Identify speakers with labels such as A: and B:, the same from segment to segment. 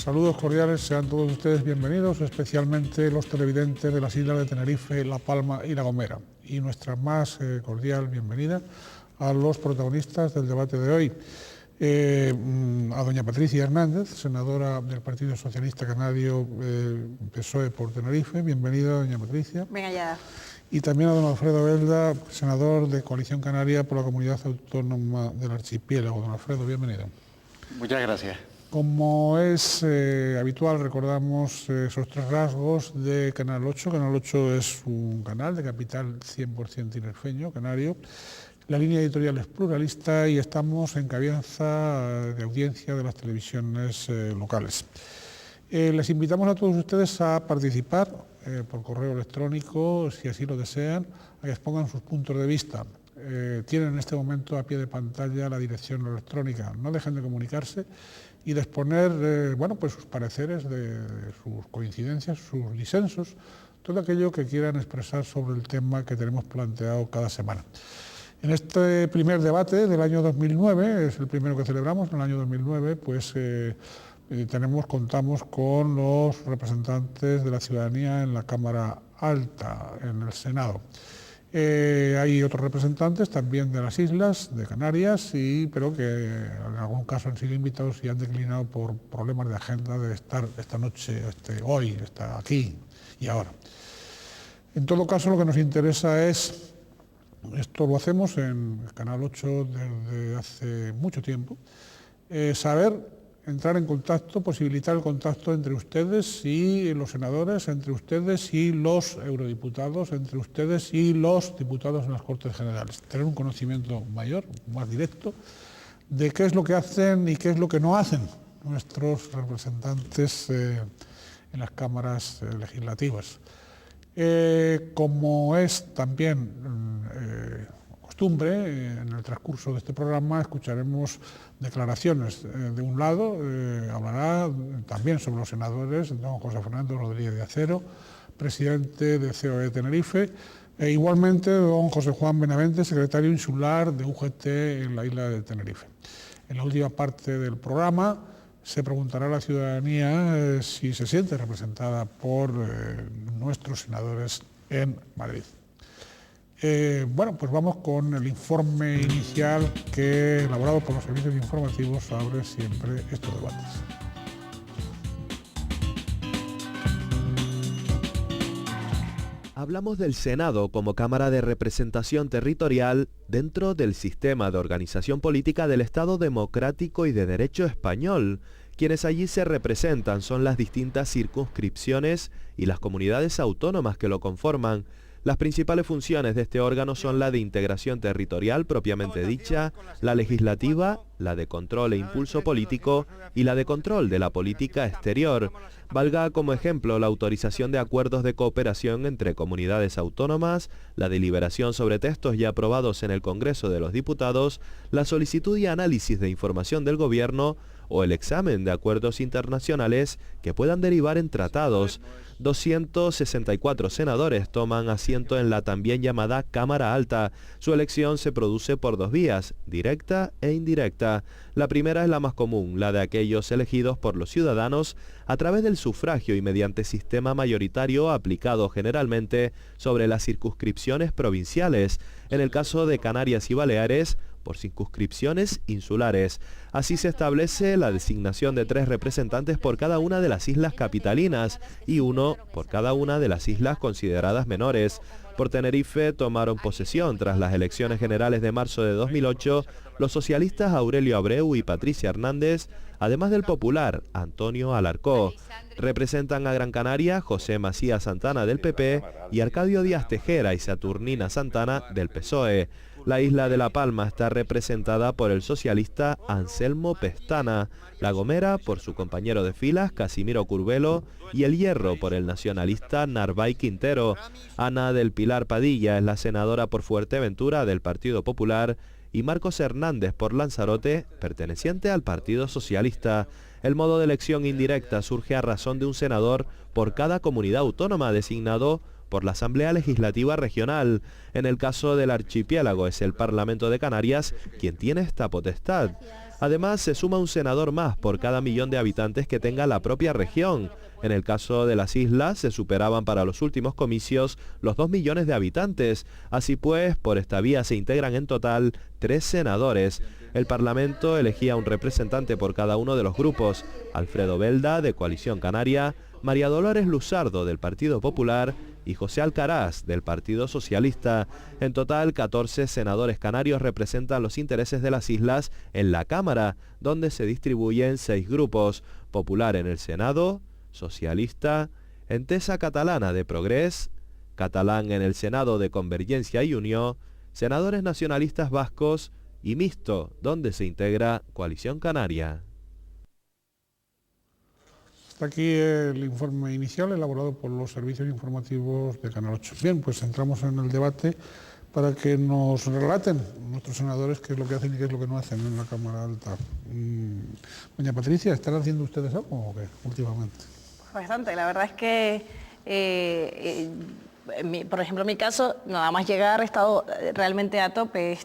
A: Saludos cordiales, sean todos ustedes bienvenidos, especialmente los televidentes de las islas de Tenerife, La Palma y La Gomera. Y nuestra más cordial bienvenida a los protagonistas del debate de hoy. A doña Patricia Hernández, senadora del Partido Socialista Canario, PSOE por Tenerife. Bienvenida, doña Patricia.
B: Venga ya.
A: Y también a don Alfredo Belda, senador de Coalición Canaria por la Comunidad Autónoma del Archipiélago. Don Alfredo, bienvenido.
C: Muchas gracias.
A: Como es habitual, recordamos esos tres rasgos de Canal 8. Canal 8 es un canal de capital 100% tinerfeño, canario. La línea editorial es pluralista y estamos en cabeza de audiencia de las televisiones locales. Les invitamos a todos ustedes a participar por correo electrónico, si así lo desean, a que expongan sus puntos de vista. Tienen en este momento a pie de pantalla la dirección electrónica. No dejen de comunicarse y de exponer pues sus pareceres, de sus coincidencias, sus disensos, todo aquello que quieran expresar sobre el tema que tenemos planteado cada semana. En este primer debate del año 2009, es el primero que celebramos en el año 2009, pues contamos con los representantes de la ciudadanía en la Cámara Alta, en el Senado. Hay otros representantes también de las islas, de Canarias, pero que en algún caso han sido invitados y han declinado por problemas de agenda de estar esta noche, hoy, aquí y ahora. En todo caso, lo que nos interesa es, esto lo hacemos en el Canal 8 desde hace mucho tiempo, saber entrar en contacto, posibilitar el contacto entre ustedes y los senadores, entre ustedes y los eurodiputados, entre ustedes y los diputados en las Cortes Generales. Tener un conocimiento mayor, más directo, de qué es lo que hacen y qué es lo que no hacen nuestros representantes en las cámaras legislativas. Como es también costumbre, en el transcurso de este programa escucharemos declaraciones. De un lado, hablará también sobre los senadores, don José Fernando Rodríguez de Acero, presidente de COE Tenerife, e igualmente don José Juan Benavente, secretario insular de UGT en la isla de Tenerife. En la última parte del programa se preguntará a la ciudadanía si se siente representada por nuestros senadores en Madrid. Pues vamos con el informe inicial elaborado por los servicios informativos abre siempre estos debates.
D: Hablamos del Senado como Cámara de Representación Territorial dentro del sistema de organización política del Estado Democrático y de Derecho español. Quienes allí se representan son las distintas circunscripciones y las comunidades autónomas que lo conforman. Las principales funciones de este órgano son la de integración territorial propiamente dicha, la legislativa, la de control e impulso político y la de control de la política exterior. Valga como ejemplo la autorización de acuerdos de cooperación entre comunidades autónomas, la deliberación sobre textos ya aprobados en el Congreso de los Diputados, la solicitud y análisis de información del Gobierno o el examen de acuerdos internacionales que puedan derivar en tratados. 264 senadores toman asiento en la también llamada Cámara Alta. Su elección se produce por dos vías, directa e indirecta. La primera es la más común, la de aquellos elegidos por los ciudadanos a través del sufragio y mediante sistema mayoritario aplicado generalmente sobre las circunscripciones provinciales. En el caso de Canarias y Baleares, por circunscripciones insulares. Así se establece la designación de 3 representantes por cada una de las islas capitalinas y 1 por cada una de las islas consideradas menores. Por Tenerife tomaron posesión tras las elecciones generales de marzo de 2008 los socialistas Aurelio Abreu y Patricia Hernández, además del popular Antonio Alarcó. Representan a Gran Canaria José Macías Santana del PP y Arcadio Díaz Tejera y Saturnina Santana del PSOE. La isla de La Palma está representada por el socialista Anselmo Pestana, La Gomera por su compañero de filas Casimiro Curbelo y El Hierro por el nacionalista Narváez Quintero. Ana del Pilar Padilla es la senadora por Fuerteventura del Partido Popular y Marcos Hernández por Lanzarote, perteneciente al Partido Socialista. El modo de elección indirecta surge a razón de un senador por cada comunidad autónoma designado por la Asamblea Legislativa Regional. En el caso del archipiélago es el Parlamento de Canarias quien tiene esta potestad. Además, se suma un senador más por cada millón de habitantes que tenga la propia región. En el caso de las islas, se superaban para los últimos comicios los 2 millones de habitantes. Así pues, por esta vía se integran en total 3 senadores. El Parlamento elegía un representante por cada uno de los grupos: Alfredo Belda, de Coalición Canaria, María Dolores Luzardo, del Partido Popular, y José Alcaraz, del Partido Socialista. En total, 14 senadores canarios representan los intereses de las islas en la Cámara, donde se distribuyen 6 grupos: Popular en el Senado, Socialista, Entesa Catalana de Progrés, Catalán en el Senado de Convergencia y Unió, senadores nacionalistas vascos y Mixto, donde se integra Coalición Canaria.
A: Hasta aquí el informe inicial elaborado por los servicios informativos de Canal 8. Bien, pues entramos en el debate para que nos relaten nuestros senadores qué es lo que hacen y qué es lo que no hacen en la Cámara Alta. Doña Patricia, ¿están haciendo ustedes algo o qué últimamente?
B: Bastante, la verdad es que, por ejemplo, en mi caso, nada más llegar he estado realmente a tope.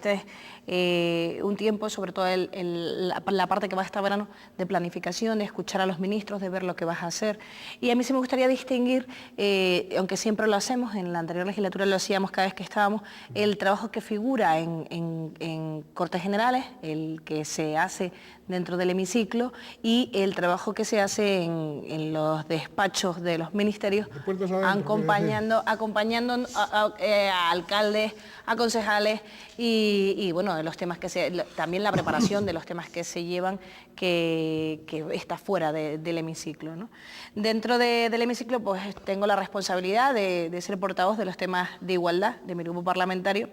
B: Un tiempo, sobre todo la parte que va este verano, de planificación, de escuchar a los ministros, de ver lo que vas a hacer. Y a mí sí me gustaría distinguir, aunque siempre lo hacemos, en la anterior legislatura lo hacíamos cada vez que estábamos, el trabajo que figura en Cortes Generales, el que se hace dentro del hemiciclo, y el trabajo que se hace en los despachos de los ministerios, acompañando a alcaldes, a concejales y bueno, de los temas también la preparación de los temas que se llevan, que está fuera del hemiciclo, ¿no? Dentro del hemiciclo, pues tengo la responsabilidad de ser portavoz de los temas de igualdad de mi grupo parlamentario.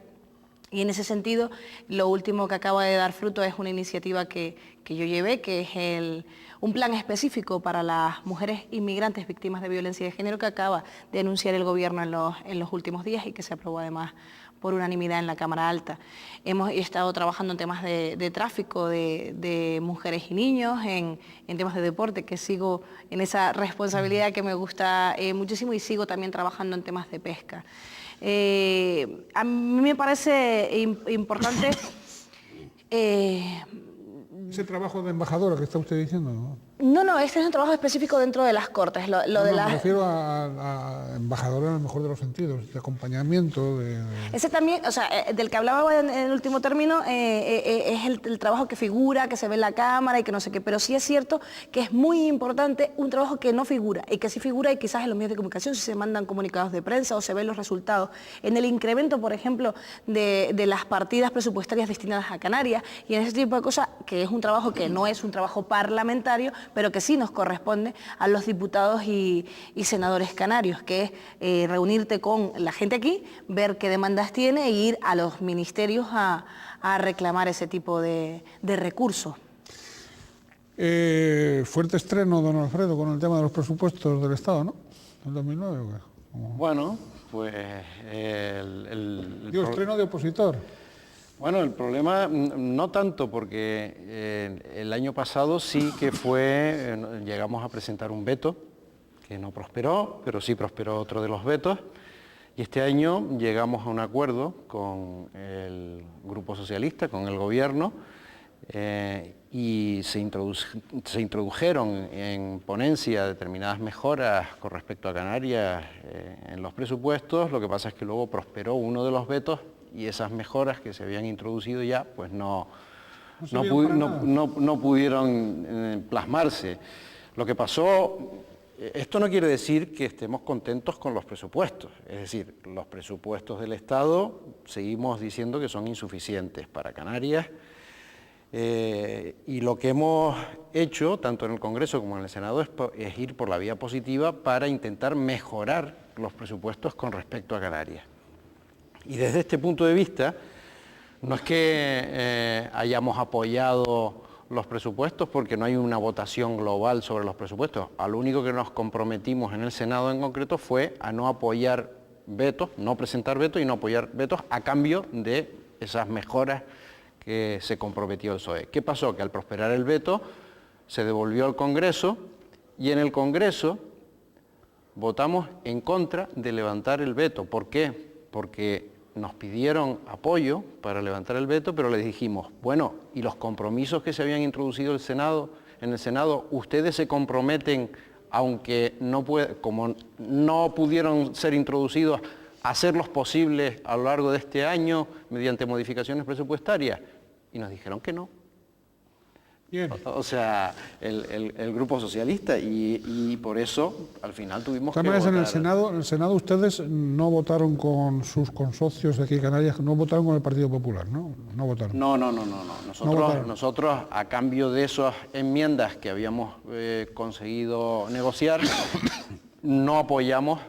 B: Y en ese sentido, lo último que acaba de dar fruto es una iniciativa que yo llevé, que es un plan específico para las mujeres inmigrantes víctimas de violencia de género, que acaba de anunciar el Gobierno en los últimos días y que se aprobó además por unanimidad en la Cámara Alta. Hemos estado trabajando en temas de tráfico de mujeres y niños, en temas de deporte, que sigo en esa responsabilidad que me gusta muchísimo, y sigo también trabajando en temas de pesca. A mí me parece importante...
A: Ese trabajo de embajadora que está usted diciendo, ¿no?
B: No, este es un trabajo específico dentro de las Cortes.
A: Me refiero a embajadora en el mejor de los sentidos, de acompañamiento.
B: Ese también, o sea, del que hablaba en el último término, es el trabajo que figura, que se ve en la Cámara y que no sé qué, pero sí es cierto que es muy importante un trabajo que no figura, y que sí figura, y quizás en los medios de comunicación, si se mandan comunicados de prensa o se ven los resultados, en el incremento, por ejemplo, de las partidas presupuestarias destinadas a Canarias, y en ese tipo de cosas, que es un trabajo que no es un trabajo parlamentario, pero que sí nos corresponde a los diputados y senadores canarios, que es reunirte con la gente aquí, ver qué demandas tiene e ir a los ministerios a reclamar ese tipo de recursos.
A: Fuerte estreno, don Alfredo, con el tema de los presupuestos del Estado, ¿no? ¿En 2009 o qué?
C: Bueno, pues...
A: estreno de opositor.
C: Bueno, el problema no tanto, porque el año pasado sí que llegamos a presentar un veto, que no prosperó, pero sí prosperó otro de los vetos, y este año llegamos a un acuerdo con el Grupo Socialista, con el Gobierno, y se introdujeron en ponencia determinadas mejoras con respecto a Canarias en los presupuestos. Lo que pasa es que luego prosperó uno de los vetos, y esas mejoras que se habían introducido ya pues no pudieron plasmarse. Lo que pasó, esto no quiere decir que estemos contentos con los presupuestos, es decir, los presupuestos del Estado seguimos diciendo que son insuficientes para Canarias, y lo que hemos hecho, tanto en el Congreso como en el Senado, es ir por la vía positiva para intentar mejorar los presupuestos con respecto a Canarias. Y desde este punto de vista, no es que hayamos apoyado los presupuestos porque no hay una votación global sobre los presupuestos. A lo único que nos comprometimos en el Senado en concreto fue a no apoyar vetos, no presentar vetos y no apoyar vetos a cambio de esas mejoras que se comprometió el PSOE. ¿Qué pasó? Que al prosperar el veto se devolvió al Congreso, y en el Congreso votamos en contra de levantar el veto. ¿Por qué? Porque nos pidieron apoyo para levantar el veto, pero les dijimos, bueno, ¿y los compromisos que se habían introducido en el Senado, ustedes se comprometen, aunque como no pudieron ser introducidos, a hacerlos posibles a lo largo de este año mediante modificaciones presupuestarias? Y nos dijeron que no.
A: Bien.
C: O sea, el Grupo Socialista, y por eso al final tuvimos que
A: En
C: votar.
A: en el Senado ustedes no votaron con sus consocios de aquí en Canarias, no votaron con el Partido Popular, ¿no? No votaron.
C: No.
A: votaron.
C: Nosotros, a cambio de esas enmiendas que habíamos conseguido negociar, no apoyamos,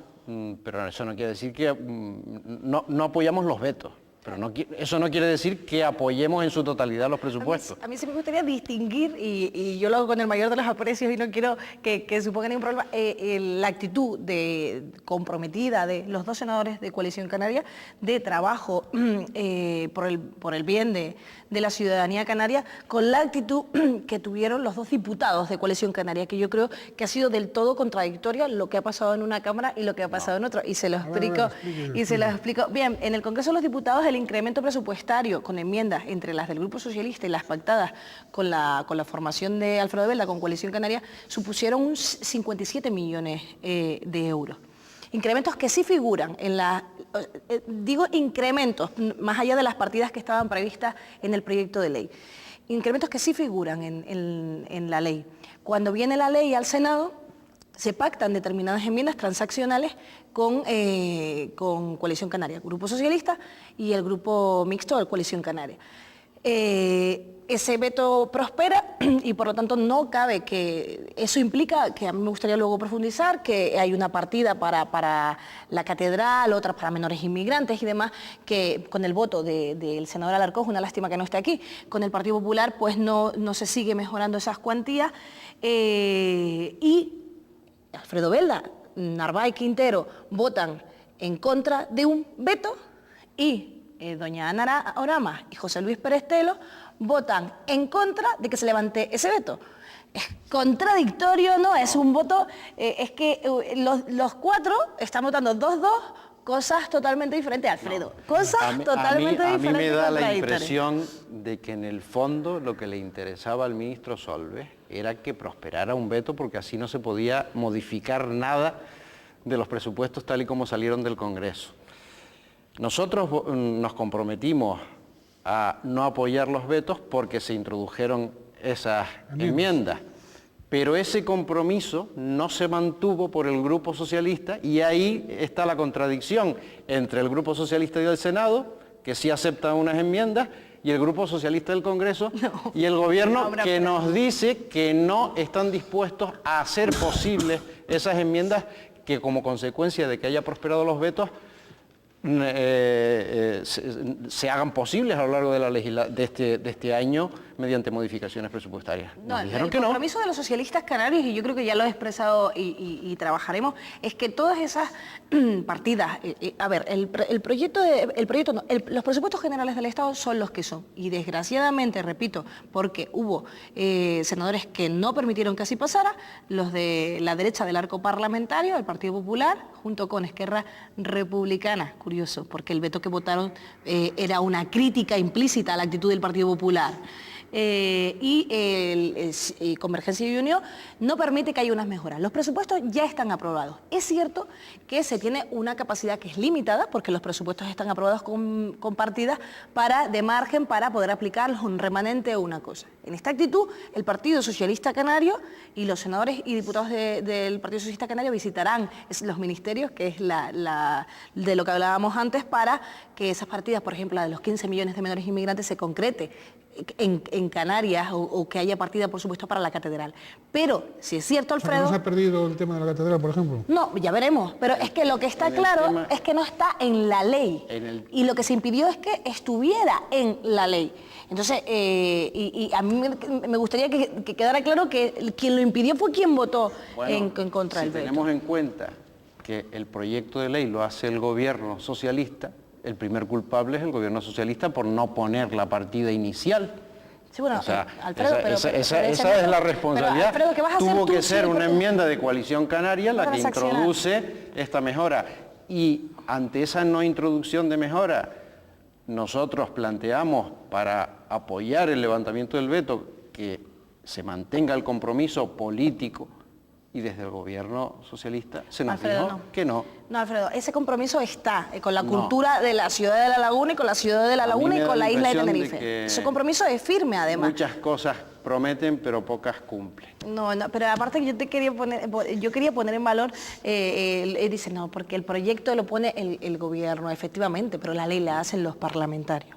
C: pero eso no quiere decir que no apoyamos los vetos. Pero eso no quiere decir que apoyemos en su totalidad los presupuestos.
B: A mí sí me gustaría distinguir, y yo lo hago con el mayor de los aprecios y no quiero que suponga ningún problema, la actitud comprometida de los dos senadores de Coalición Canaria de trabajo por el bien de la ciudadanía canaria, con la actitud que tuvieron los dos diputados de Coalición Canaria, que yo creo que ha sido del todo contradictoria lo que ha pasado en una Cámara y lo que ha pasado en otra. Y se lo explico. Bien, en el Congreso de los Diputados el incremento presupuestario con enmiendas entre las del Grupo Socialista y las pactadas con la formación de Alfredo Belda con Coalición Canaria supusieron un 57 millones de euros. Incrementos que sí figuran en digo incrementos, más allá de las partidas que estaban previstas en el proyecto de ley. Incrementos que sí figuran en la ley. Cuando viene la ley al Senado, se pactan determinadas enmiendas transaccionales con Coalición Canaria, Grupo Socialista y el Grupo Mixto de Coalición Canaria. Ese veto prospera y por lo tanto no cabe que eso implica, que a mí me gustaría luego profundizar, que hay una partida para la catedral, otra para menores inmigrantes y demás, que con el voto del senador Alarcón, una lástima que no esté aquí, con el Partido Popular pues no se sigue mejorando esas cuantías y Alfredo Belda, Narváez Quintero votan en contra de un veto y doña Ana Orama y José Luis Perestelo votan en contra de que se levante ese veto. Es contradictorio, ¿no? Es un voto, es que los cuatro están votando 2-2, cosas totalmente diferentes, Alfredo. Cosas totalmente diferentes.
C: A mí me da la impresión de que en el fondo lo que le interesaba al ministro Solbes era que prosperara un veto porque así no se podía modificar nada de los presupuestos tal y como salieron del Congreso. Nosotros nos comprometimos a no apoyar los vetos porque se introdujeron esas enmiendas, pero ese compromiso no se mantuvo por el Grupo Socialista y ahí está la contradicción entre el Grupo Socialista y el Senado, que sí aceptan unas enmiendas, y el Grupo Socialista del Congreso y el Gobierno que nos dice que no están dispuestos a hacer posibles esas enmiendas que como consecuencia de que haya prosperado los vetos se hagan posibles a lo largo de este año mediante modificaciones presupuestarias. Nos dijeron que no.
B: El compromiso de los socialistas canarios, y yo creo que ya lo he expresado y trabajaremos, es que todas esas partidas, los presupuestos generales del Estado son los que son. Y desgraciadamente, repito, porque hubo senadores que no permitieron que así pasara, los de la derecha del arco parlamentario, el Partido Popular, junto con Esquerra Republicana. Curioso, porque el veto que votaron era una crítica implícita a la actitud del Partido Popular. Y Convergencia y Unión no permite que haya unas mejoras. Los presupuestos ya están aprobados. Es cierto que se tiene una capacidad que es limitada, porque los presupuestos están aprobados con partidas de margen para poder aplicarlos un remanente o una cosa. En esta actitud, el Partido Socialista Canario y los senadores y diputados del Partido Socialista Canario visitarán los ministerios, que es de lo que hablábamos antes, para que esas partidas, por ejemplo, la de los 15 millones de menores inmigrantes, se concrete en Canarias o que haya partida, por supuesto, para la catedral. Pero, si es cierto, Alfredo...
A: ¿No se ha perdido el tema de la catedral, por ejemplo?
B: No, ya veremos, pero es que lo que está claro es que no está en la ley. Y lo que se impidió es que estuviera en la ley. Entonces, y a mí me gustaría que quedara claro que quien lo impidió fue quien votó en contra del veto.
C: Si tenemos en cuenta que el proyecto de ley lo hace el gobierno socialista, el primer culpable es el gobierno socialista por no poner la partida inicial.
B: Sí, bueno,
C: o sea,
B: Alfredo,
C: esa es la responsabilidad.
B: Alfredo, ¿qué vas a hacer
C: Tuvo
B: tú
C: que ser una enmienda de Coalición Canaria la que introduce esta mejora. Y ante esa no introducción de mejora, nosotros planteamos para apoyar el levantamiento del veto que se mantenga el compromiso político, y desde el gobierno socialista se nos
B: Alfredo,
C: dijo que no.
B: No, Alfredo, ese compromiso está con la
C: No.
B: cultura de la ciudad de La Laguna y con la ciudad de La
C: A mí
B: Laguna
C: me
B: y
C: da
B: con
C: la
B: la isla de
C: impresión de
B: Tenerife.
C: que
B: Ese compromiso es firme, además.
C: Muchas cosas prometen, pero pocas cumplen.
B: No, pero aparte yo quería poner en valor, él dice, no, porque el proyecto lo pone el gobierno, efectivamente, pero la ley la hacen los parlamentarios.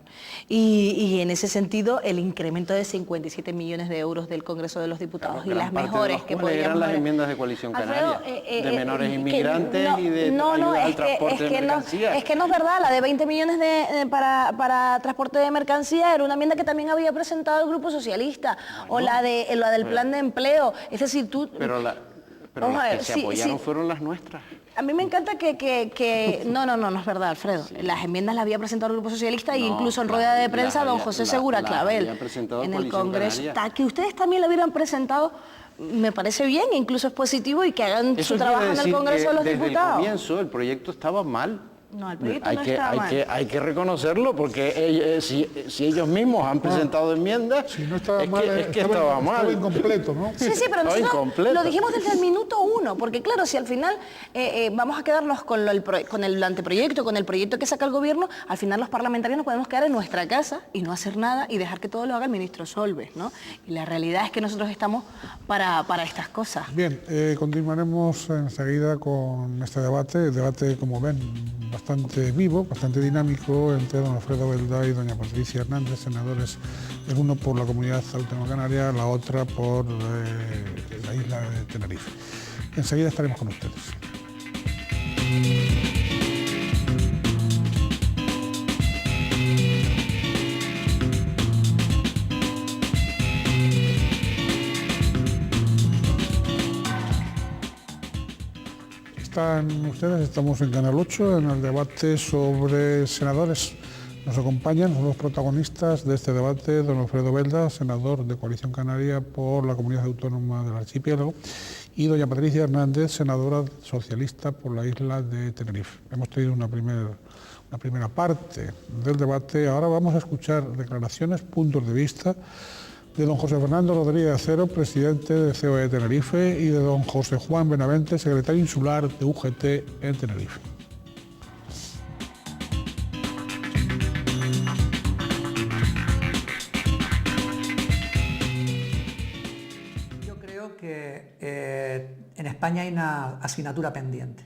B: Y en ese sentido, el incremento de 57 millones de euros del Congreso de los Diputados
C: Claro,
B: y las
C: gran parte de
B: mejores
C: los
B: que
C: cuales
B: podríamos
C: eran las
B: haber-
C: enmiendas de Coalición
B: Alfredo,
C: Canaria, de menores
B: que
C: inmigrantes y de ayuda al transporte de mercancías.
B: Es que no es verdad, la de 20 millones para transporte de mercancía era una enmienda que también había presentado el Grupo Socialista, o la del plan de empleo. Es decir,
C: Pero
B: Vamos a
C: las
B: ver,
C: que se
B: sí,
C: apoyaron
B: sí.
C: fueron las nuestras.
B: A mí me encanta no es verdad, Alfredo. Las enmiendas las había presentado el Grupo Socialista e
C: No,
B: incluso en
C: las-
B: rueda de
C: las
B: prensa don
C: había-
B: José
C: las-
B: Segura
C: las
B: Clavel
C: había presentado
B: en el
C: Coalición
B: Congreso.
C: Canaria.
B: Que ustedes también lo hubieran presentado, me parece bien, incluso es positivo y que hagan
C: Eso
B: su trabajo
C: quiere
B: en el
C: decir
B: Congreso
C: que
B: de los
C: desde
B: Diputados.
C: el comienzo el proyecto estaba mal.
B: No, el proyecto no estaba mal.
C: Hay que reconocerlo porque si ellos mismos han presentado enmiendas,
A: Si no estaba
C: es
A: mal,
C: que estaba mal.
A: estaba incompleto, ¿no?
B: Sí, pero
C: Estaba
B: nosotros
C: incompleto.
B: lo dijimos desde el minuto 1, porque claro, si al final vamos a quedarnos con el anteproyecto, con el proyecto que saca el gobierno, al final los parlamentarios nos podemos quedar en nuestra casa y no hacer nada y dejar que todo lo haga el ministro Solbes, ¿no? Y la realidad es que nosotros estamos para estas cosas.
A: Bien, continuaremos enseguida con este debate, como ven, bastante vivo, bastante dinámico entre don Alfredo Belda y doña Patricia Hernández, senadores, el uno por la Comunidad Autónoma Canaria, la otra por la isla de Tenerife. Enseguida estaremos con ustedes. Están ustedes, estamos en Canal 8 en el debate sobre senadores. Nos acompañan, son los protagonistas de este debate, don Alfredo Belda, senador de Coalición Canaria por la Comunidad Autónoma del Archipiélago, y doña Patricia Hernández, senadora socialista por la isla de Tenerife. Hemos tenido una primera parte del debate. Ahora vamos a escuchar declaraciones, puntos de vista de don José Fernando Rodríguez Acero, presidente de COE Tenerife, y de don José Juan Benavente, secretario insular de UGT en Tenerife.
E: Yo creo que en España hay una asignatura pendiente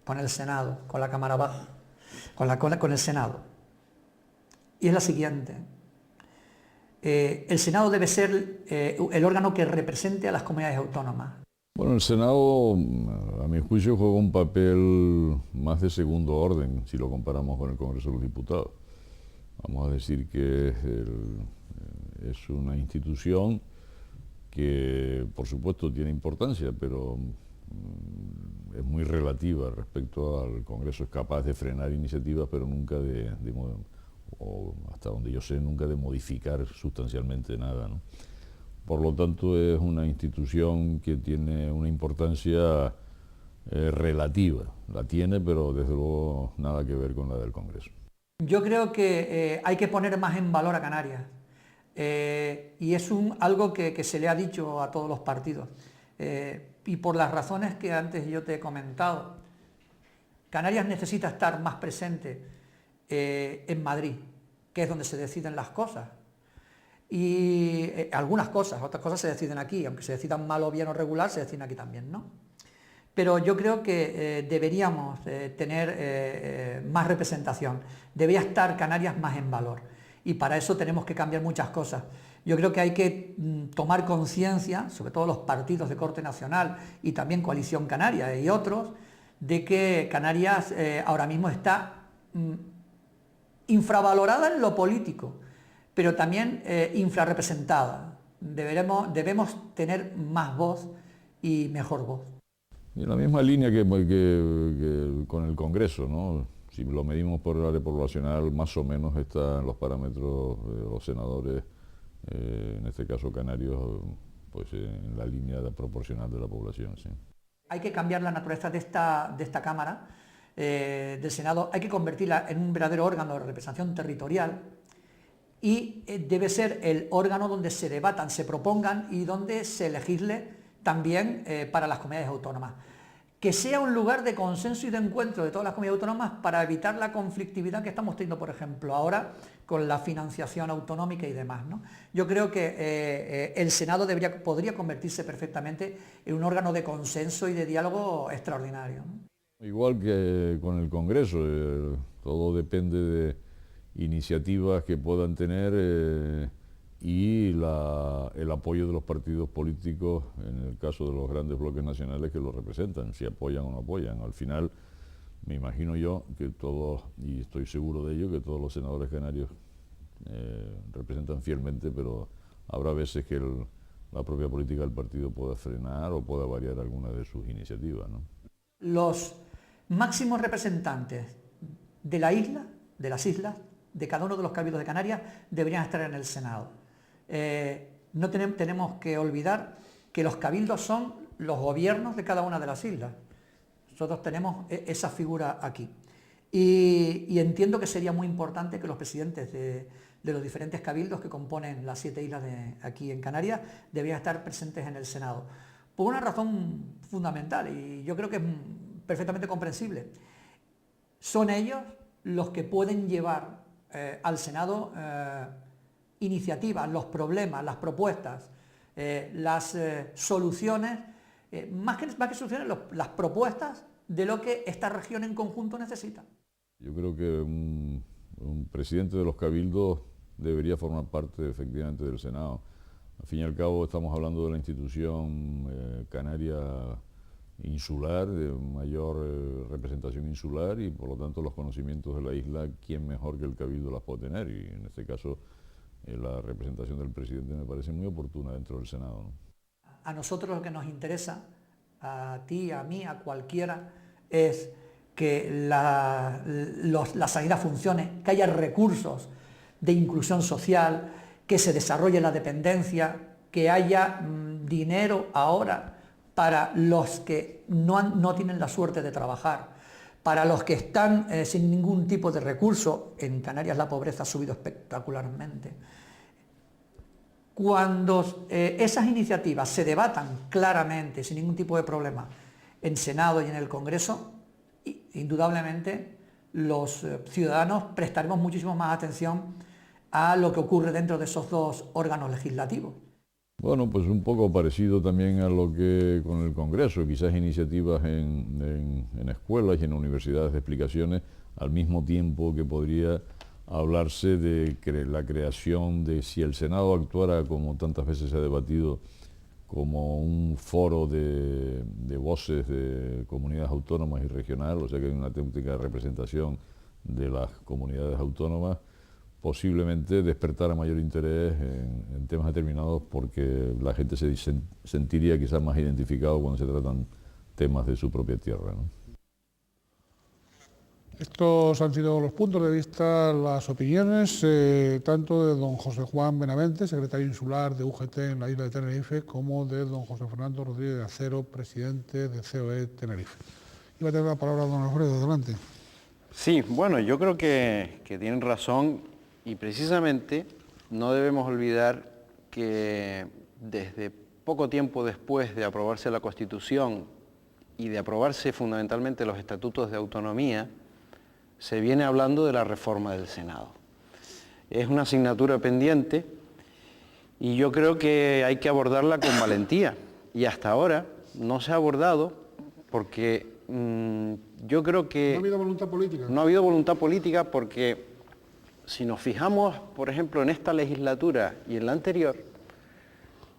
E: con el Senado, con la Cámara Baja, con el Senado. Y es la siguiente. El Senado debe ser el órgano que represente a las comunidades autónomas.
F: Bueno, el Senado, a mi juicio, juega un papel más de segundo orden si lo comparamos con el Congreso de los Diputados. Vamos a decir que es una institución que, por supuesto, tiene importancia, pero es muy relativa respecto al Congreso. Es capaz de frenar iniciativas, pero nunca o hasta donde yo sé, nunca de modificar sustancialmente nada, ¿no? Por lo tanto, es una institución que tiene una importancia relativa. La tiene, pero desde luego nada que ver con la del Congreso.
E: Yo creo que hay que poner más en valor a Canarias. Y es algo que se le ha dicho a todos los partidos. Y por las razones que antes yo te he comentado, Canarias necesita estar más presente en Madrid, que es donde se deciden las cosas. Y algunas cosas, otras cosas se deciden aquí, aunque se decidan mal o bien o regular, se deciden aquí también, ¿no? Pero yo creo que deberíamos tener más representación, debería estar Canarias más en valor, y para eso tenemos que cambiar muchas cosas. Yo creo que hay que tomar conciencia, sobre todo los partidos de corte nacional y también Coalición Canaria y otros, de que Canarias ahora mismo está infravalorada en lo político, pero también infrarrepresentada. Debemos tener más voz y mejor voz.
F: Y en la misma línea que con el Congreso, ¿no? Si lo medimos por el área poblacional, más o menos están los parámetros de los senadores, en este caso canarios, pues en la línea proporcional de la población. Sí.
E: Hay que cambiar la naturaleza de esta Cámara, del Senado hay que convertirla en un verdadero órgano de representación territorial y debe ser el órgano donde se debatan, se propongan y donde se legisle también para las comunidades autónomas. Que sea un lugar de consenso y de encuentro de todas las comunidades autónomas para evitar la conflictividad que estamos teniendo, por ejemplo, ahora con la financiación autonómica y demás, ¿no? Yo creo que el Senado podría convertirse perfectamente en un órgano de consenso y de diálogo extraordinario, ¿no?
F: Igual que con el Congreso, todo depende de iniciativas que puedan tener y el apoyo de los partidos políticos, en el caso de los grandes bloques nacionales que los representan, si apoyan o no apoyan. Al final, me imagino yo que todos, y estoy seguro de ello, que todos los senadores canarios representan fielmente, pero habrá veces que la propia política del partido pueda frenar o pueda variar alguna de sus iniciativas, ¿no?
E: Los máximos representantes de la isla, de las islas, de cada uno de los cabildos de Canarias, deberían estar en el Senado. No tenemos que olvidar que los cabildos son los gobiernos de cada una de las islas. Nosotros tenemos esa figura aquí. Y entiendo que sería muy importante que los presidentes de los diferentes cabildos que componen las 7 islas aquí en Canarias deberían estar presentes en el Senado. Por una razón fundamental, y yo creo que es perfectamente comprensible. Son ellos los que pueden llevar al Senado iniciativas, los problemas, las propuestas, las soluciones, más que soluciones, las propuestas de lo que esta región en conjunto necesita.
F: Yo creo que un presidente de los cabildos debería formar parte efectivamente del Senado. Al fin y al cabo estamos hablando de la institución canaria insular, de mayor representación insular y por lo tanto los conocimientos de la isla, ¿quién mejor que el cabildo las puede tener? Y en este caso la representación del presidente me parece muy oportuna dentro del Senado, ¿no?
E: A nosotros lo que nos interesa, a ti, a mí, a cualquiera, es que la sanidad funcione, que haya recursos de inclusión social, que se desarrolle la dependencia, que haya dinero ahora para los que no tienen la suerte de trabajar, para los que están sin ningún tipo de recurso. En Canarias la pobreza ha subido espectacularmente. Cuando esas iniciativas se debatan claramente, sin ningún tipo de problema, en Senado y en el Congreso, indudablemente los ciudadanos prestaremos muchísimo más atención a lo que ocurre dentro de esos dos órganos legislativos.
F: Bueno, pues un poco parecido también a lo que con el Congreso, quizás iniciativas en escuelas y en universidades de explicaciones, al mismo tiempo que podría hablarse de la creación de, si el Senado actuara, como tantas veces se ha debatido, como un foro de voces de comunidades autónomas y regionales, o sea que hay una auténtica representación de las comunidades autónomas, posiblemente despertara mayor interés en temas determinados porque la gente se sentiría quizás más identificado cuando se tratan temas de su propia tierra, ¿no?
A: Estos han sido los puntos de vista, las opiniones, tanto de don José Juan Benavente, secretario insular de UGT en la isla de Tenerife, como de don José Fernando Rodríguez de Acero, presidente de COE Tenerife. Iba a tener la palabra don Alfredo, adelante.
C: Sí, bueno, yo creo que tienen razón y precisamente no debemos olvidar que desde poco tiempo después de aprobarse la Constitución y de aprobarse fundamentalmente los estatutos de autonomía, se viene hablando de la reforma del Senado. Es una asignatura pendiente y yo creo que hay que abordarla con valentía. Y hasta ahora no se ha abordado porque yo creo que...
A: ¿No ha habido voluntad política?
C: No ha habido voluntad política porque si nos fijamos, por ejemplo, en esta legislatura y en la anterior,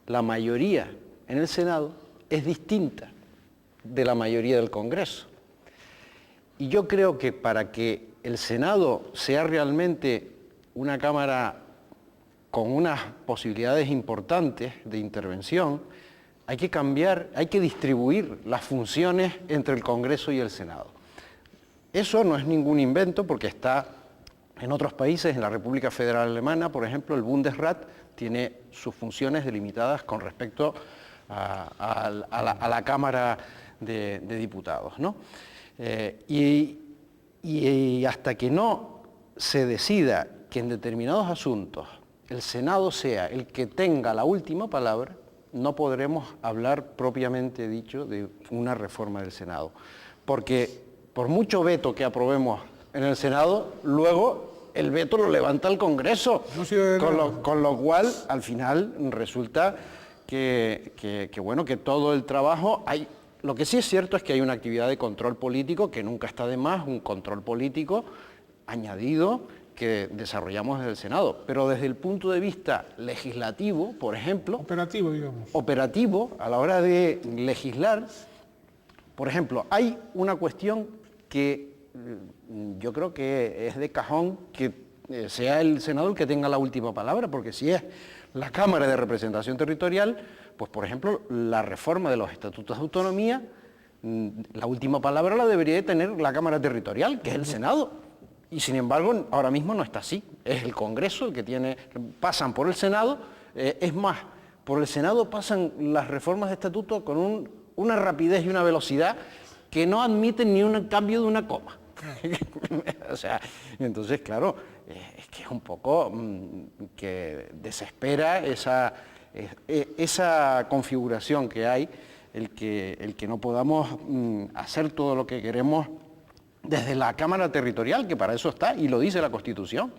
C: la mayoría en el Senado es distinta de la mayoría del Congreso. Y yo creo que para que el Senado sea realmente una Cámara con unas posibilidades importantes de intervención, hay que cambiar, hay que distribuir las funciones entre el Congreso y el Senado. Eso no es ningún invento porque está en otros países, en la República Federal Alemana, por ejemplo, el Bundesrat tiene sus funciones delimitadas con respecto a la Cámara de Diputados, ¿no? Y Y hasta que no se decida que en determinados asuntos el Senado sea el que tenga la última palabra, no podremos hablar propiamente dicho de una reforma del Senado. Porque por mucho veto que aprobemos en el Senado, luego el veto lo levanta el Congreso, con lo cual al final resulta que todo el trabajo hay. Lo que sí es cierto es que hay una actividad de control político que nunca está de más, un control político añadido que desarrollamos desde el Senado, pero desde el punto de vista legislativo, por ejemplo,
A: operativo, digamos.
C: Operativo, a la hora de legislar, por ejemplo, hay una cuestión que yo creo que es de cajón que sea el Senado el que tenga la última palabra, porque si es la Cámara de Representación Territorial, pues por ejemplo, la reforma de los estatutos de autonomía, la última palabra la debería de tener la Cámara Territorial, que es el Senado. Y sin embargo, ahora mismo no está así. Es el Congreso el que pasan por el Senado. Es más, por el Senado pasan las reformas de estatuto con una rapidez y una velocidad que no admiten ni un cambio de una coma. O sea, entonces, claro, es que es un poco que desespera esa configuración que hay, el que no podamos hacer todo lo que queremos desde la Cámara Territorial, que para eso está, y lo dice la Constitución.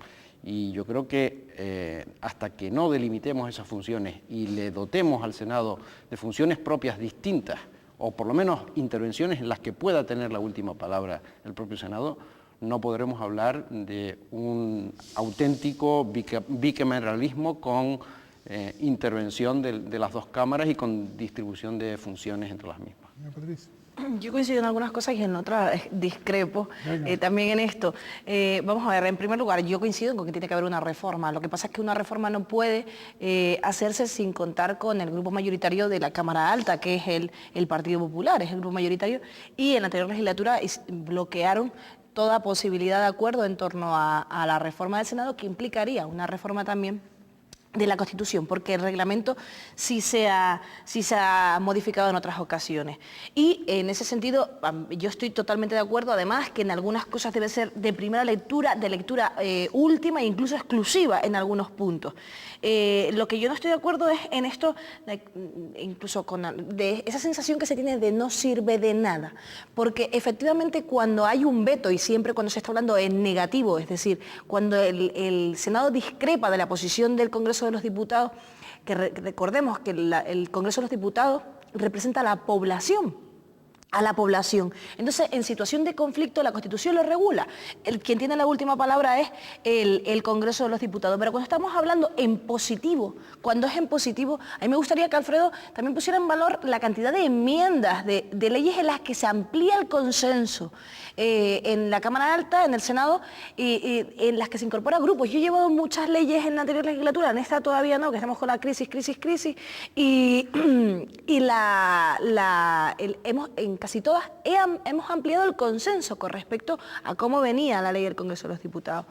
C: Y yo creo que hasta que no delimitemos esas funciones y le dotemos al Senado de funciones propias distintas, o por lo menos intervenciones en las que pueda tener la última palabra el propio Senado, no podremos hablar de un auténtico bicameralismo con intervención de las dos cámaras y con distribución de funciones entre las mismas.
B: Yo coincido en algunas cosas y en otras discrepo también en esto. Vamos a ver, en primer lugar, yo coincido con que tiene que haber una reforma. Lo que pasa es que una reforma no puede hacerse sin contar con el grupo mayoritario de la Cámara Alta, que es el Partido Popular, es el grupo mayoritario, y en la anterior legislatura bloquearon toda posibilidad de acuerdo en torno a la reforma del Senado, que implicaría una reforma también de la Constitución, porque el reglamento sí se ha modificado en otras ocasiones. Y en ese sentido, yo estoy totalmente de acuerdo, además, que en algunas cosas debe ser de primera lectura, de lectura última e incluso exclusiva en algunos puntos. Lo que yo no estoy de acuerdo es en esto, incluso de esa sensación que se tiene de no sirve de nada, porque efectivamente cuando hay un veto, y siempre cuando se está hablando en negativo, es decir, cuando el Senado discrepa de la posición del Congreso de los Diputados, que recordemos que el Congreso de los Diputados representa a la población. Entonces, en situación de conflicto, la Constitución lo regula. Quien tiene la última palabra es el Congreso de los Diputados. Pero cuando estamos hablando en positivo, cuando es en positivo, a mí me gustaría que Alfredo también pusiera en valor la cantidad de enmiendas, de leyes en las que se amplía el consenso en la Cámara Alta, en el Senado, y en las que se incorporan grupos. Yo he llevado muchas leyes en la anterior legislatura, en esta todavía no, que estamos con la crisis, y en casi todas hemos ampliado el consenso con respecto a cómo venía la ley del Congreso de los Diputados.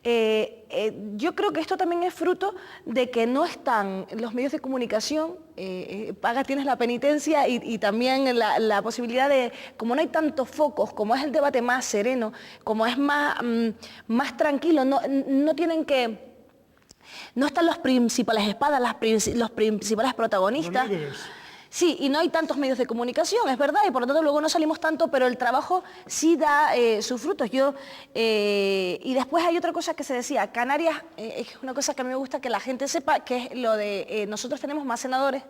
B: Yo creo que esto también es fruto de que no están los medios de comunicación, tienes la penitencia y también la posibilidad de, como no hay tantos focos, como es el debate más sereno, como es más tranquilo, no tienen que... No están las principales espadas, los principales protagonistas. Sí, y no hay tantos medios de comunicación, es verdad, y por lo tanto luego no salimos tanto, pero el trabajo sí da sus frutos. Y después hay otra cosa que se decía, Canarias, es una cosa que a mí me gusta que la gente sepa, que es lo de nosotros tenemos más senadores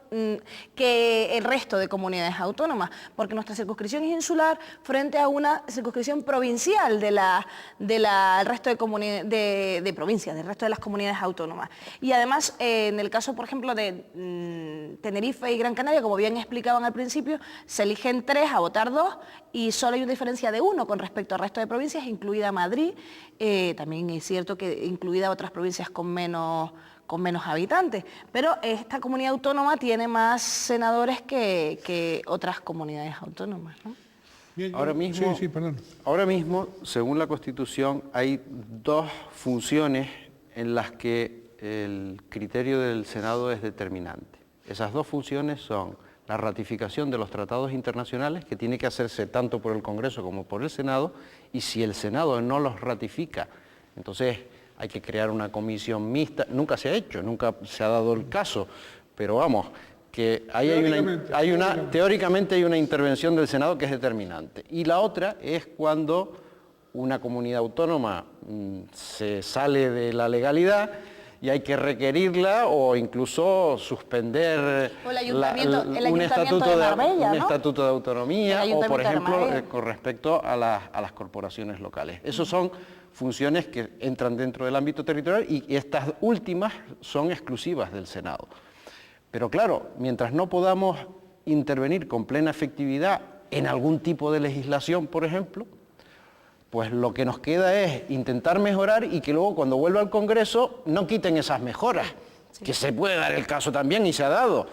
B: que el resto de comunidades autónomas, porque nuestra circunscripción es insular frente a una circunscripción provincial del resto de provincias, del resto de las comunidades autónomas. Y además, en el caso, por ejemplo, de Tenerife y Gran Canaria, como bien explicaban al principio, se eligen 3 a votar 2 y solo hay una diferencia de 1 con respecto al resto de provincias, incluida Madrid. También es cierto que incluida otras provincias con menos habitantes, pero esta comunidad autónoma tiene más senadores que otras comunidades autónomas, ¿no?
A: Bien,
C: ahora mismo, según la Constitución, hay 2 funciones en las que el criterio del Senado es determinante. Esas 2 funciones son la ratificación de los tratados internacionales, que tiene que hacerse tanto por el Congreso como por el Senado, y si el Senado no los ratifica, entonces hay que crear una comisión mixta. Nunca se ha hecho, nunca se ha dado el caso, pero vamos, que teóricamente hay una intervención del Senado que es determinante. Y la otra es cuando una comunidad autónoma se sale de la legalidad y hay que requerirla o incluso suspender un estatuto de autonomía, o por ejemplo con respecto a las corporaciones locales. Esas son funciones que entran dentro del ámbito territorial y estas últimas son exclusivas del Senado. Pero claro, mientras no podamos intervenir con plena efectividad en algún tipo de legislación, por ejemplo, pues lo que nos queda es intentar mejorar y que luego cuando vuelva al Congreso no quiten esas mejoras, que se puede dar el caso también y se ha dado,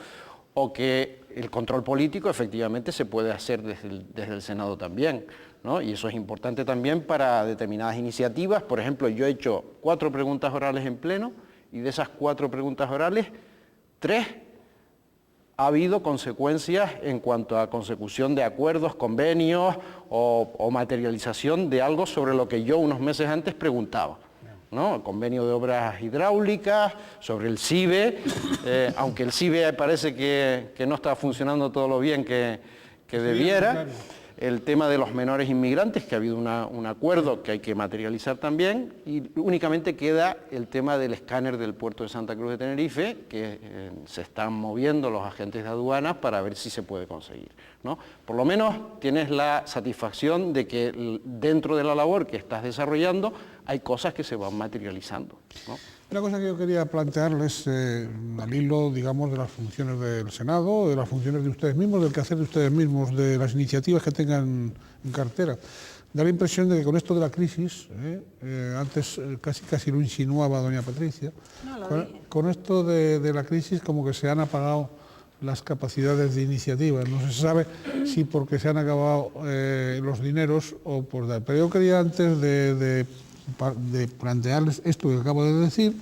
C: o que el control político efectivamente se puede hacer desde el Senado también, ¿no? Y eso es importante también para determinadas iniciativas. Por ejemplo, yo he hecho 4 preguntas orales en pleno y de esas 4 preguntas orales, 3 ha habido consecuencias en cuanto a consecución de acuerdos, convenios o materialización de algo sobre lo que yo unos meses antes preguntaba, ¿no? El convenio de obras hidráulicas, sobre el CIBE, aunque el CIBE parece que no está funcionando todo lo bien que debiera. El tema de los menores inmigrantes, que ha habido un acuerdo que hay que materializar también, y únicamente queda el tema del escáner del puerto de Santa Cruz de Tenerife, que se están moviendo los agentes de aduanas para ver si se puede conseguir, ¿no? Por lo menos tienes la satisfacción de que dentro de la labor que estás desarrollando hay cosas que se van materializando, ¿no?
A: Una cosa que yo quería plantearles, al hilo, digamos, de las funciones del Senado, de las funciones de ustedes mismos, del quehacer de ustedes mismos, de las iniciativas que tengan en cartera. Da la impresión de que con esto de la crisis, antes casi lo insinuaba doña Patricia, con esto de la crisis como que se han apagado las capacidades de iniciativa. No se sabe si porque se han acabado los dineros o por dar. Pero yo quería, antes de plantearles esto que acabo de decir,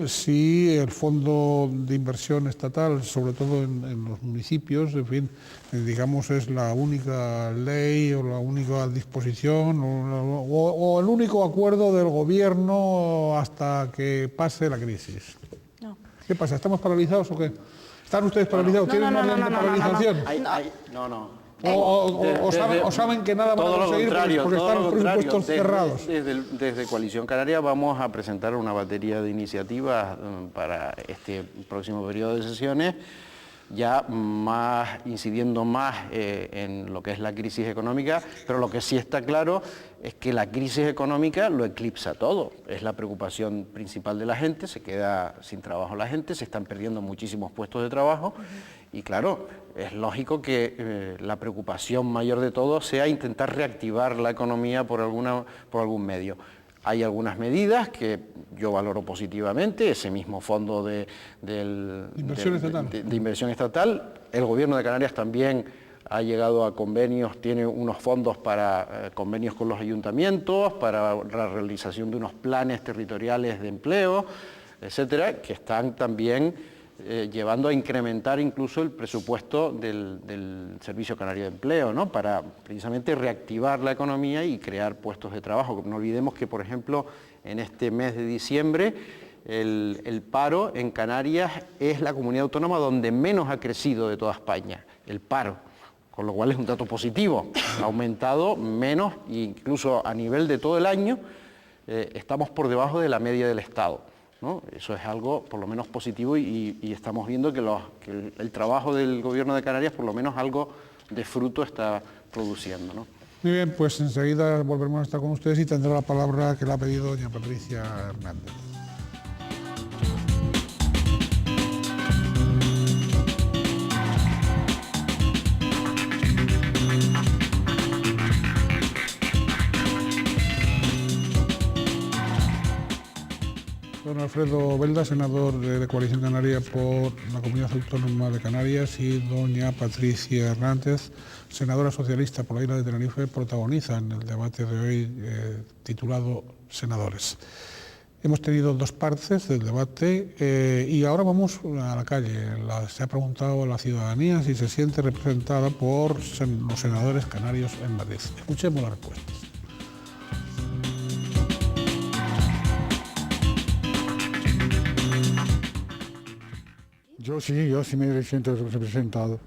A: si el fondo de inversión estatal, sobre todo en los municipios, en fin, digamos, es la única ley o la única disposición o el único acuerdo del gobierno hasta que pase la crisis.
B: No.
A: ¿Qué pasa? ¿Estamos paralizados o qué? ¿Están ustedes paralizados? ¿Tienen orden de paralización?
C: No.
A: O saben que nada van a conseguir porque están los presupuestos cerrados.
C: Desde Coalición Canaria vamos a presentar una batería de iniciativas para este próximo periodo de sesiones, ya incidiendo más en lo que es la crisis económica, pero lo que sí está claro es que la crisis económica lo eclipsa todo. Es la preocupación principal de la gente, se queda sin trabajo la gente, se están perdiendo muchísimos puestos de trabajo y claro, es lógico que la preocupación mayor de todo sea intentar reactivar la economía por algún medio. Hay algunas medidas que yo valoro positivamente, ese mismo fondo de inversión estatal. El Gobierno de Canarias también ha llegado a convenios, tiene unos fondos para convenios con los ayuntamientos, para la realización de unos planes territoriales de empleo, etcétera, que están también llevando a incrementar incluso el presupuesto del Servicio Canario de Empleo, ¿no? Para precisamente reactivar la economía y crear puestos de trabajo. No olvidemos que, por ejemplo, en este mes de diciembre, el paro en Canarias es la comunidad autónoma donde menos ha crecido de toda España, el paro, con lo cual es un dato positivo. Ha aumentado menos, incluso a nivel de todo el año, estamos por debajo de la media del Estado, ¿no? Eso es algo por lo menos positivo y estamos viendo que el trabajo del Gobierno de Canarias por lo menos algo de fruto está produciendo, ¿no?
A: Muy bien, pues enseguida volveremos a estar con ustedes y tendrá la palabra que le ha pedido doña Patricia Hernández. Don Alfredo Belda, senador de Coalición Canaria por la Comunidad Autónoma de Canarias, y doña Patricia Hernández, senadora socialista por la isla de Tenerife, protagonizan el debate de hoy titulado Senadores. Hemos tenido dos partes del debate y ahora vamos a la calle. Se ha preguntado a la ciudadanía si se siente representada por los senadores canarios en Madrid. Escuchemos las respuestas.
G: Yo sí me siento representado.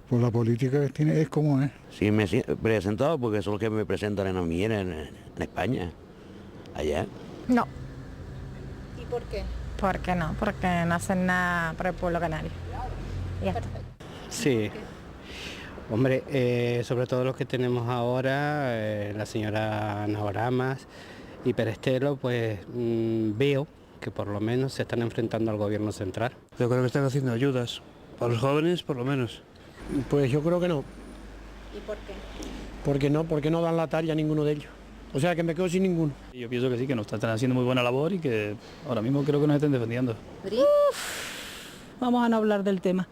G: Pues la política que tiene es como es.
H: Sí, me siento presentado porque son los que me presentan en mí en España, allá.
I: No.
B: ¿Y por qué?
I: ¿Por qué no? Porque no hacen nada por el pueblo canario. Y ya está.
J: Sí. Hombre, sobre todo los que tenemos ahora, la señora Navaramas y Perestelo, pues veo que por lo menos se están enfrentando al gobierno central.
K: Yo creo que están haciendo ayudas, para los jóvenes por lo menos.
L: Pues yo creo que no.
B: ¿Y por qué?
L: Porque no dan la talla a ninguno de ellos. O sea que me quedo sin ninguno.
M: Yo pienso que sí, que nos están haciendo muy buena labor y que ahora mismo creo que nos estén defendiendo.
N: Vamos a no hablar del tema.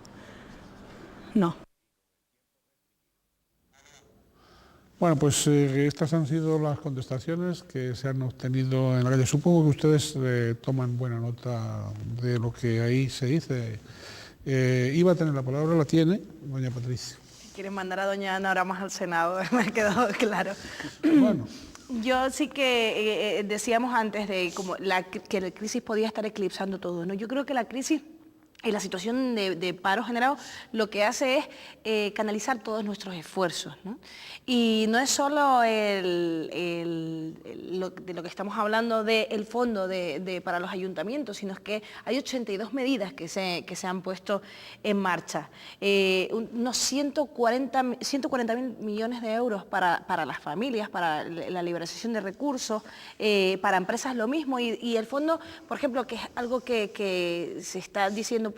N: No.
A: Bueno, pues estas han sido las contestaciones que se han obtenido en la calle. Supongo que ustedes toman buena nota de lo que ahí se dice. Iba a tener la palabra, la tiene doña Patricia.
B: ¿Quieres mandar a doña Ana ahora más al Senado? Me ha quedado claro.
A: Bueno.
B: Yo sí que decíamos antes de que la crisis podía estar eclipsando todo, ¿no? Yo creo que la crisis y la situación de paro generado lo que hace es canalizar todos nuestros esfuerzos, ¿no? Y no es solo de lo que estamos hablando del fondo para los ayuntamientos, sino es que hay 82 medidas que se han puesto en marcha. Unos 140.000 millones de euros para las familias, para la liberación de recursos, para empresas lo mismo. Y el fondo, por ejemplo, que es algo que se está diciendo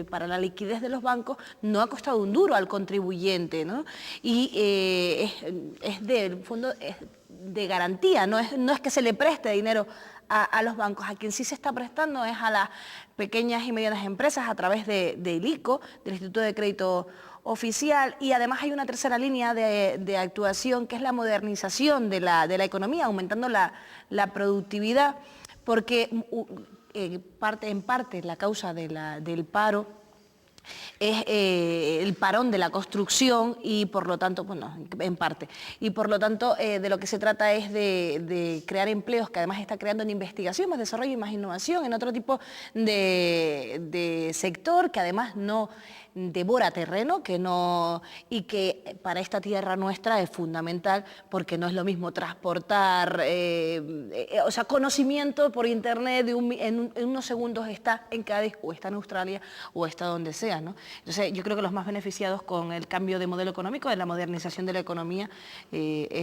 B: para la liquidez de los bancos, no ha costado un duro al contribuyente, ¿no? Y es del fondo de garantía, no es que se le preste dinero a los bancos. A quien sí se está prestando es a las pequeñas y medianas empresas a través del ICO, del Instituto de Crédito Oficial, y además hay una tercera línea de actuación que es la modernización de la economía, aumentando la productividad, porque en parte la causa del paro es el parón de la construcción y por lo tanto, bueno, en parte, y por lo tanto de lo que se trata es de crear empleos que además está creando en investigación, más desarrollo y más innovación, en otro tipo de sector que además no devora terreno, y que para esta tierra nuestra es fundamental porque no es lo mismo transportar, conocimiento por internet en unos segundos está en Cádiz o está en Australia o está donde sea, ¿no? Entonces yo creo que los más beneficiados con el cambio de modelo económico, de la modernización de la economía,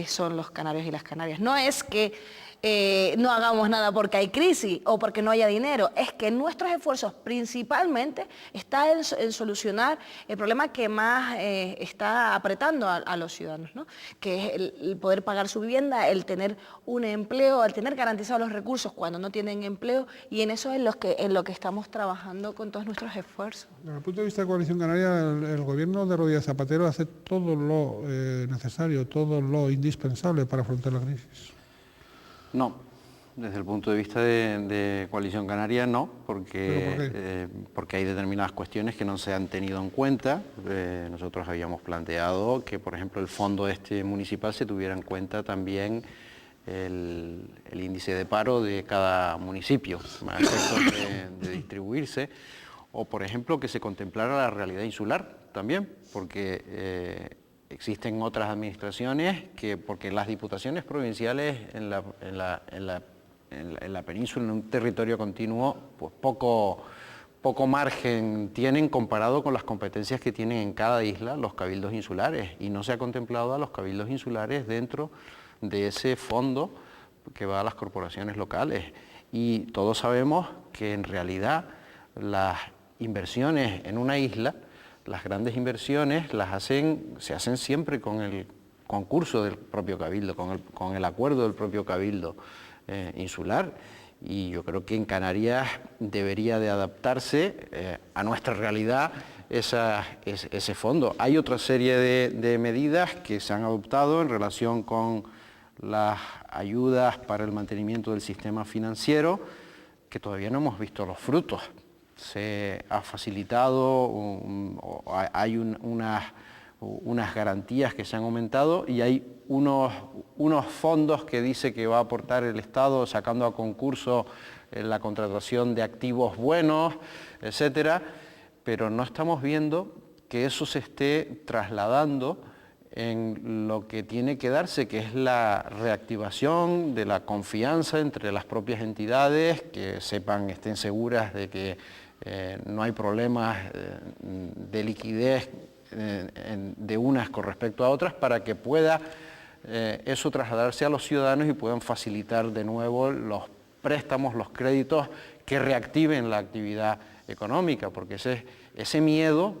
B: son los canarios y las canarias. No es que no hagamos nada porque hay crisis o porque no haya dinero, es que nuestros esfuerzos principalmente están en solucionar el problema que más está apretando a los ciudadanos, ¿no? Que es el poder pagar su vivienda, el tener un empleo, el tener garantizados los recursos cuando no tienen empleo, y en eso es en lo que estamos trabajando con todos nuestros esfuerzos.
A: Desde el punto de vista de Coalición Canaria, el gobierno de Rodríguez Zapatero hace todo lo necesario, todo lo indispensable para afrontar la crisis.
C: No, desde el punto de vista de Coalición Canaria no, porque hay determinadas cuestiones que no se han tenido en cuenta. Nosotros habíamos planteado que, por ejemplo, el fondo municipal se tuviera en cuenta también el índice de paro de cada municipio, a efectos de distribuirse, o, por ejemplo, que se contemplara la realidad insular también, porque existen otras administraciones porque las diputaciones provinciales en la península, en un territorio continuo, pues poco margen tienen comparado con las competencias que tienen en cada isla los cabildos insulares, y no se ha contemplado a los cabildos insulares dentro de ese fondo que va a las corporaciones locales. Y todos sabemos que en realidad las inversiones en una isla, las grandes inversiones se hacen siempre con el concurso del propio cabildo, con el acuerdo del propio cabildo insular, y yo creo que en Canarias debería de adaptarse a nuestra realidad ese fondo. Hay otra serie de medidas que se han adoptado en relación con las ayudas para el mantenimiento del sistema financiero, que todavía no hemos visto los frutos. Se ha facilitado, hay unas garantías que se han aumentado y hay unos fondos que dice que va a aportar el Estado sacando a concurso la contratación de activos buenos, etcétera, pero no estamos viendo que eso se esté trasladando en lo que tiene que darse, que es la reactivación de la confianza entre las propias entidades, que sepan, estén seguras de que no hay problemas de liquidez de unas con respecto a otras, para que pueda eso trasladarse a los ciudadanos y puedan facilitar de nuevo los préstamos, los créditos que reactiven la actividad económica, porque ese miedo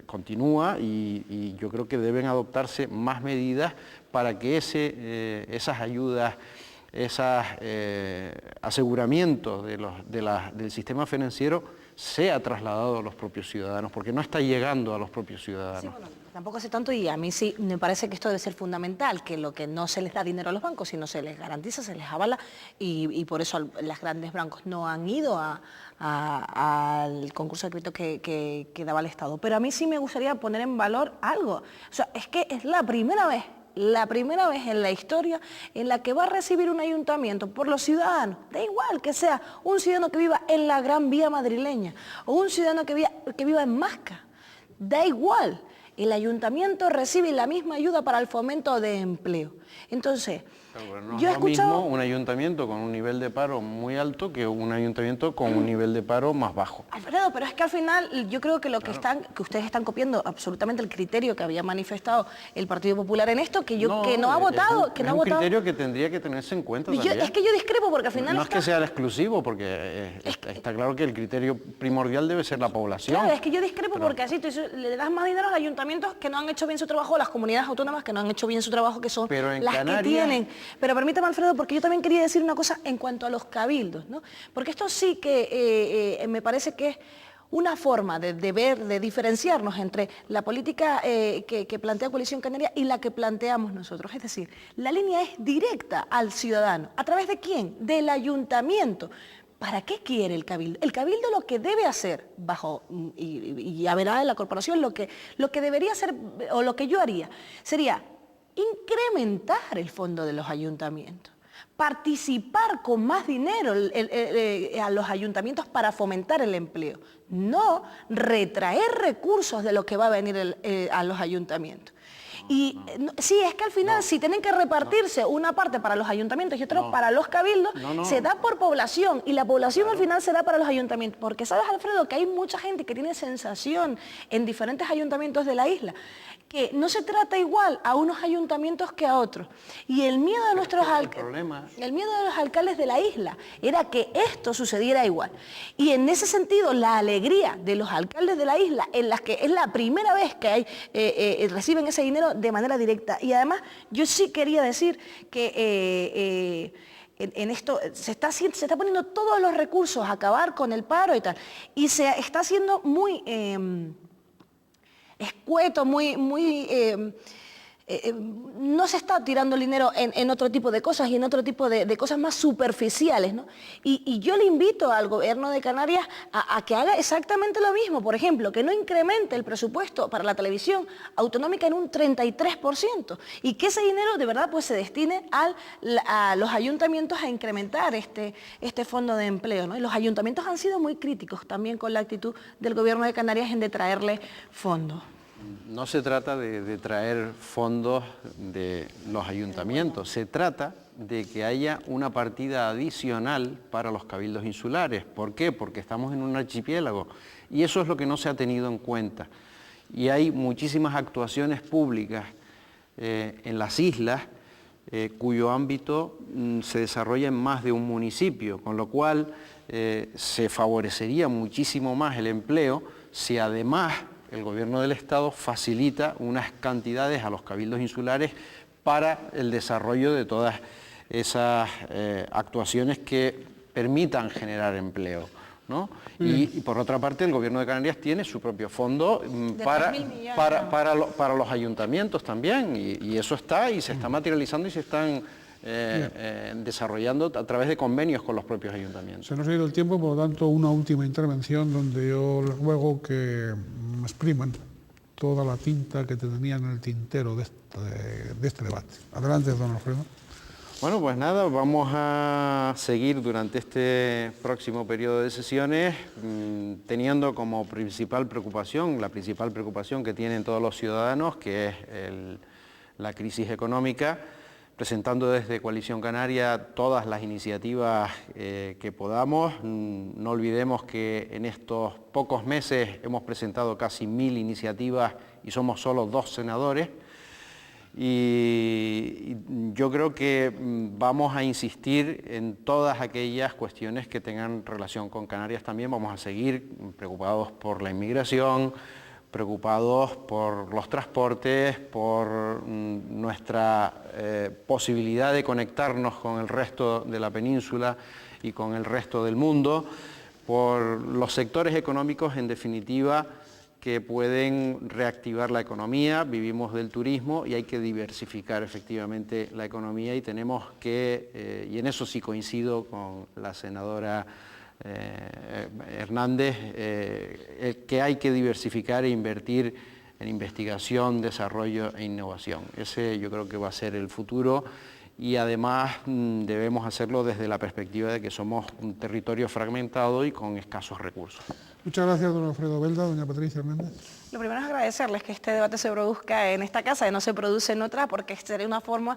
C: continúa y yo creo que deben adoptarse más medidas para que esas ayudas, esos aseguramientos del sistema financiero sea trasladado a los propios ciudadanos, porque no está llegando a los propios ciudadanos.
B: Sí, bueno, tampoco sé tanto y a mí sí me parece que esto debe ser fundamental, que lo que no se les da dinero a los bancos, sino se les garantiza, se les avala y por eso los grandes bancos no han ido al concurso de crédito que daba el Estado. Pero a mí sí me gustaría poner en valor algo. O sea, es que es la primera vez en la historia en la que va a recibir un ayuntamiento por los ciudadanos, da igual que sea un ciudadano que viva en la Gran Vía madrileña o un ciudadano que viva en Masca, da igual, el ayuntamiento recibe la misma ayuda para el fomento de empleo. Entonces,
C: no es lo mismo un ayuntamiento con un nivel de paro muy alto que un ayuntamiento con un nivel de paro más bajo.
B: Alfredo, pero es que al final yo creo que que ustedes están copiando absolutamente el criterio que había manifestado el Partido Popular en esto, que no ha votado.
C: Es un criterio que tendría que tenerse en cuenta también.
B: Es que yo discrepo porque al final
C: no es que sea el exclusivo, porque está claro que el criterio primordial debe ser la población.
B: Claro, es que yo discrepo porque así tú le das más dinero a los ayuntamientos que no han hecho bien su trabajo, a las comunidades autónomas que no han hecho bien su trabajo, que son las que tienen. Pero permítame, Alfredo, porque yo también quería decir una cosa en cuanto a los cabildos, ¿no? Porque esto sí que me parece que es una forma de diferenciarnos entre la política que plantea Coalición Canaria y la que planteamos nosotros. Es decir, la línea es directa al ciudadano. ¿A través de quién? Del ayuntamiento. ¿Para qué quiere el cabildo? El cabildo lo que debe hacer, y ya verá en la corporación, lo que debería hacer, o lo que yo haría, sería incrementar el fondo de los ayuntamientos, participar con más dinero a los ayuntamientos para fomentar el empleo, no retraer recursos de lo que va a venir a los ayuntamientos. Y sí, es que al final, si tienen que repartirse una parte para los ayuntamientos y otra para los cabildos, se da por población, y la población al final se da para los ayuntamientos. Porque sabes, Alfredo, que hay mucha gente que tiene sensación en diferentes ayuntamientos de la isla, que no se trata igual a unos ayuntamientos que a otros. Y el miedo de el miedo de los alcaldes de la isla era que esto sucediera igual. Y en ese sentido, la alegría de los alcaldes de la isla, en las que es la primera vez que reciben ese dinero de manera directa. Y además, yo sí quería decir que en esto se está poniendo todos los recursos a acabar con el paro y tal. Y se está haciendo muy escueto, no se está tirando el dinero en otro tipo de cosas y en otro tipo de cosas más superficiales, ¿no? Y yo le invito al gobierno de Canarias a que haga exactamente lo mismo. Por ejemplo, que no incremente el presupuesto para la televisión autonómica en un 33% y que ese dinero de verdad pues se destine a los ayuntamientos a incrementar este fondo de empleo, ¿no? Y los ayuntamientos han sido muy críticos también con la actitud del gobierno de Canarias en detraerle fondos.
C: No se trata de traer fondos de los ayuntamientos, se trata de que haya una partida adicional para los cabildos insulares. ¿Por qué? Porque estamos en un archipiélago y eso es lo que no se ha tenido en cuenta. Y hay muchísimas actuaciones públicas en las islas cuyo ámbito se desarrolla en más de un municipio, con lo cual se favorecería muchísimo más el empleo si además el gobierno del Estado facilita unas cantidades a los cabildos insulares para el desarrollo de todas esas actuaciones que permitan generar empleo. ¿no? Y por otra parte el Gobierno de Canarias tiene su propio fondo para los ayuntamientos también, y eso está y se está materializando y se están desarrollando a través de convenios con los propios ayuntamientos.
A: Se nos ha ido el tiempo, por lo tanto una última intervención donde yo les ruego que expriman toda la tinta que tenían en el tintero de este debate. Adelante, don Alfredo.
C: Bueno, pues nada, vamos a seguir durante este próximo periodo de sesiones teniendo como principal preocupación, la principal preocupación que tienen todos los ciudadanos, que es la crisis económica, presentando desde Coalición Canaria todas las iniciativas que podamos. No olvidemos que en estos pocos meses hemos presentado casi 1000 iniciativas y somos solo 2 senadores. Y yo creo que vamos a insistir en todas aquellas cuestiones que tengan relación con Canarias también. Vamos a seguir preocupados por la inmigración, preocupados por los transportes, por nuestra posibilidad de conectarnos con el resto de la península y con el resto del mundo, por los sectores económicos en definitiva que pueden reactivar la economía. Vivimos del turismo y hay que diversificar efectivamente la economía, y tenemos que, y en eso sí coincido con la senadora Hernández, que hay que diversificar e invertir en investigación, desarrollo e innovación. Ese yo creo que va a ser el futuro, y además debemos hacerlo desde la perspectiva de que somos un territorio fragmentado y con escasos recursos.
A: Muchas gracias, don Alfredo Belda. Doña Patricia Hernández.
B: Lo primero es agradecerles que este debate se produzca en esta casa y no se produce en otra, porque sería una fórmula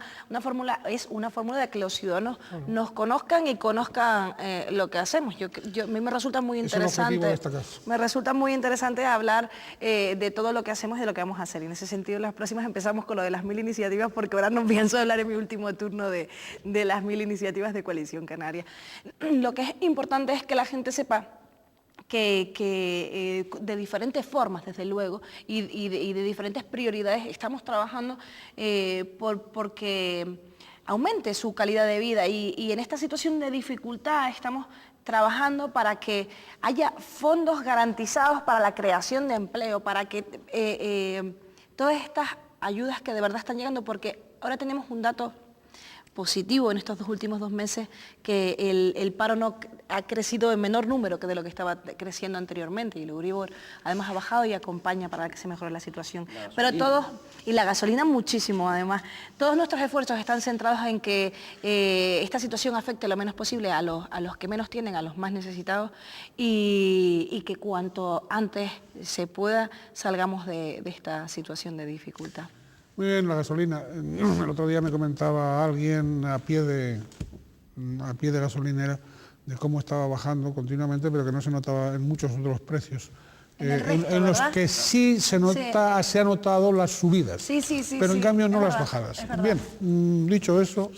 B: de que los ciudadanos nos conozcan y conozcan lo que hacemos. A mí me resulta muy interesante, hablar de todo lo que hacemos y de lo que vamos a hacer. Y en ese sentido, las próximas empezamos con lo de las 1000 iniciativas, porque ahora no pienso hablar en mi último turno de las 1000 iniciativas de Coalición Canaria. Lo que es importante es que la gente sepa que de diferentes formas, desde luego, y de diferentes prioridades estamos trabajando porque aumente su calidad de vida, y en esta situación de dificultad estamos trabajando para que haya fondos garantizados para la creación de empleo, para que todas estas ayudas que de verdad están llegando, porque ahora tenemos un dato positivo en estos últimos 2 meses, que el paro no ha crecido en menor número que de lo que estaba creciendo anteriormente, y el Euribor además ha bajado y acompaña para que se mejore la situación. Pero todos, y la gasolina muchísimo además, todos nuestros esfuerzos están centrados en que esta situación afecte lo menos posible a los que menos tienen, a los más necesitados, y que cuanto antes se pueda salgamos de esta situación de dificultad.
A: Muy bien, la gasolina. El otro día me comentaba alguien a pie de gasolinera de cómo estaba bajando continuamente, pero que no se notaba en muchos otros precios. En los que sí se ha notado las subidas, pero en cambio no las bajadas. Bien, dicho eso,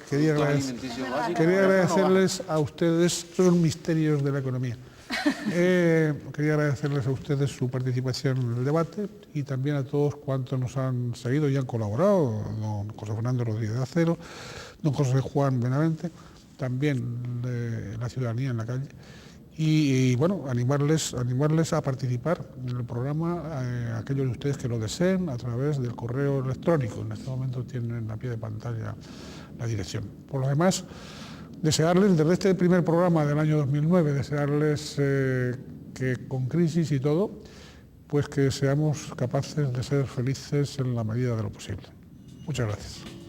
A: quería agradecerles a ustedes, estos son misterios de la economía. Quería agradecerles a ustedes su participación en el debate, y también a todos cuantos nos han seguido y han colaborado, don José Fernando Rodríguez de Acero, don José Juan Benavente, también la ciudadanía en la calle, y bueno, animarles a participar en el programa, aquellos de ustedes que lo deseen, a través del correo electrónico. En este momento tienen a pie de pantalla la dirección. Por lo demás, desearles, desde este primer programa del año 2009, desearles que con crisis y todo, pues que seamos capaces de ser felices en la medida de lo posible. Muchas gracias.